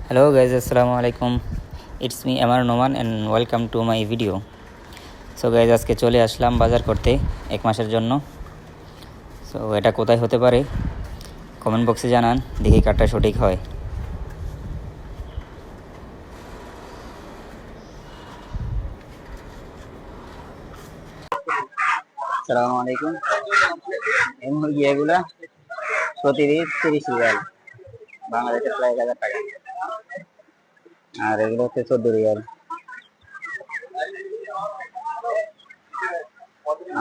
Hello guys, assalamu alaikum. It's me Amar Noman and welcome to my video. So guys, আজকে চলে আসলাম বাজার করতে এক মাসের জন্য। সো এটা কোথায় হতে পারে কমেন্ট বক্সে জানান, দেখি কারটা সঠিক হয়। আসসালামু আলাইকুম। এই মুরগি এগুলা প্রতিদিন 30 রিয়াল, বাংলাদেশের প্রায় 1000 টাকা। আর এগুলো হচ্ছে 14 রিয়াল।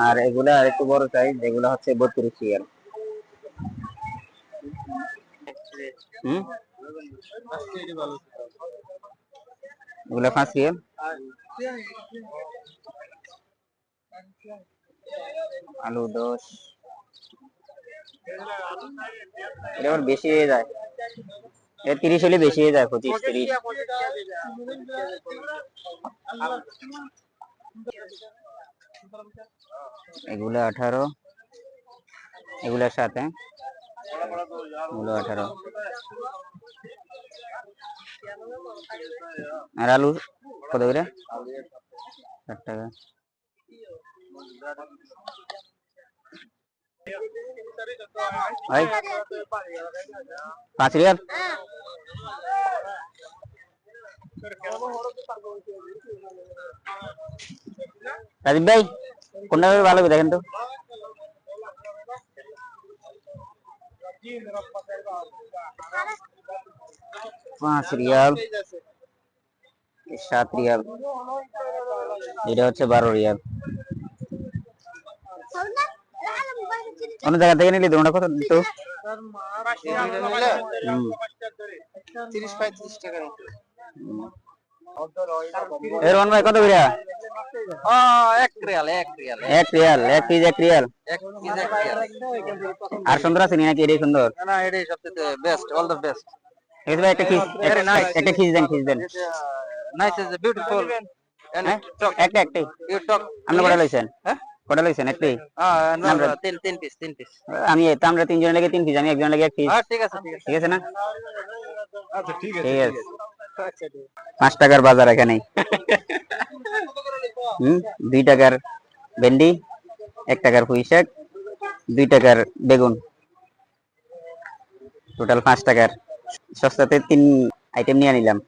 আর এগুলা আর একটু বড় সাইজ, এগুলা হচ্ছে 32 রিয়াল। এগুলা 5 রিয়াল। আলু 10। এটা আবার বেশি হয়ে যায়, 30 হলে বেশি হয়ে যায়, 25-30। এগুলা 18, এগুলা 7, এগুলো 18। আর আলু কত করে? 60 টাকা। ভাই 5 রিয়াল। রাজীব ভাই কোনটা ভালো হবে দেখেন তো। 5 রিয়াল, 7 রিয়াল, এটা হচ্ছে 12 রিয়াল। অন্য জায়গা থেকে নিলে তোমরা কত দিত? 30-35 টাকা। এরমান ভাই কত করে? 1 রিয়াল 1 রিয়াল 1 রিয়াল, 1 পিস 1 রিয়াল। 1 পিস 1 রিয়াল। আর সুন্দর আছে নাকি এটাই সুন্দর? না এটাই সবচেয়ে বেস্ট, অল দ্য বেস্ট। এই ভাই একটা খিস, Very nice. একটা খিস দেন, খিস দেন। Nice is beautiful and talk. একটাই। You talk. আপনি কটা লইছেন? হ্যাঁ কটা লইছেন? একটাই। no, তিন পিস। আমি আমরা তিনজনের লাগে 3 পিস, আমি একজনের লাগে 1 পিস। ঠিক আছে ঠিক আছে না? আচ্ছা ঠিক ঠিক আছে। 5 টাকার বাজার এখানেই। 2 টাকার ভেন্ডি, 1 টাকার পুঁই শাক, 2 টাকার বেগুন, টোটাল 5 টাকার। সস্তাতে 3 আইটেম নিয়ে নিলাম।